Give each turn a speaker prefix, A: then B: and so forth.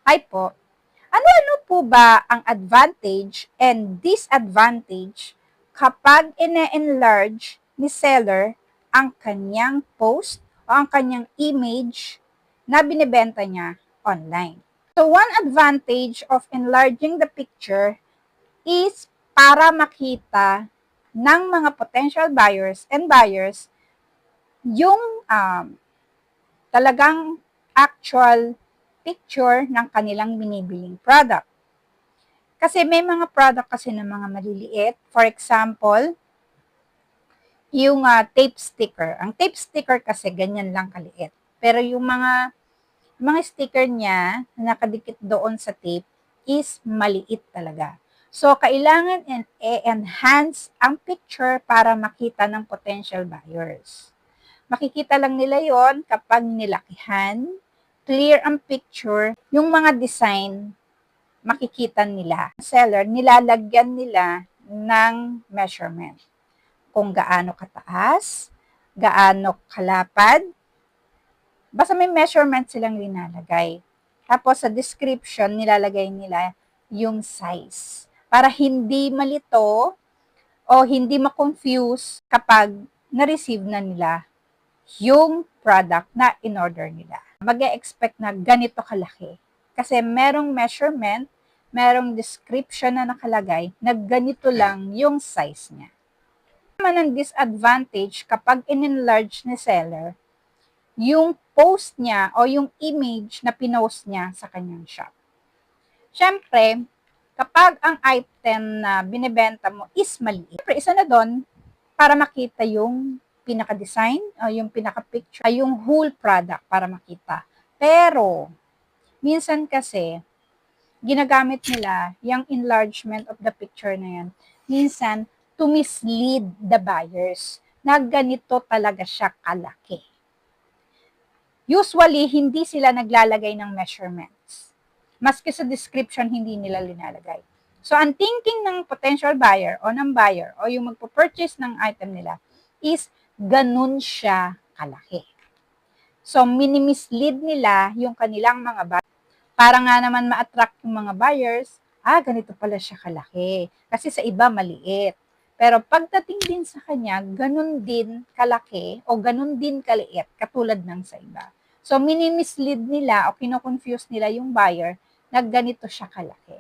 A: Hi po. Ano-ano po ba ang advantage and disadvantage kapag ine-enlarge ni seller ang kanyang post o ang kanyang image na binibenta niya online? So, one advantage of enlarging the picture is para makita ng mga potential buyers and buyers yung talagang actual picture ng kanilang binibiling product. Kasi may mga product kasi ng mga maliliit. For example, yung tape sticker. Ang tape sticker kasi ganyan lang kaliit. Pero yung mga sticker niya na nakadikit doon sa tape is maliit talaga. So, kailangan i-enhance ang picture para makita ng potential buyers. Makikita lang nila yon kapag nilakihan, clear ang picture, yung mga design, makikita nila. Seller, nilalagyan nila ng measurement. Kung gaano kataas, gaano kalapad, basta may measurement silang linalagay. Tapos sa description, nilalagay nila yung size. Para hindi malito o hindi ma-confuse kapag na-receive na nila yung product na in-order nila. Mag-e-expect na ganito kalaki. Kasi merong measurement, merong description na nakalagay na ganito lang yung size niya. Naman ang disadvantage kapag in-enlarge ni seller, yung post niya o yung image na pinost niya sa kanyang shop. Siyempre, kapag ang item na binibenta mo is maliit, isa na doon para makita yung pinaka-design o yung pinaka-picture, ay yung whole product para makita. Pero, minsan kasi, ginagamit nila yung enlargement of the picture na yan. Minsan, to mislead the buyers na ganito talaga siya kalaki. Usually, hindi sila naglalagay ng measurements. Maski sa description, hindi nila linalagay. So, ang thinking ng potential buyer o ng buyer o yung magpo-purchase ng item nila is ganun siya kalaki. So, minimislead nila yung kanilang mga buyers para nga naman ma-attract yung mga buyers, ganito pala siya kalaki. Kasi sa iba, maliit. Pero pagdating din sa kanya, ganun din kalaki o ganun din kaliit, katulad ng sa iba. So, minimislead nila o kino-confuse nila yung buyer na ganito siya kalaki.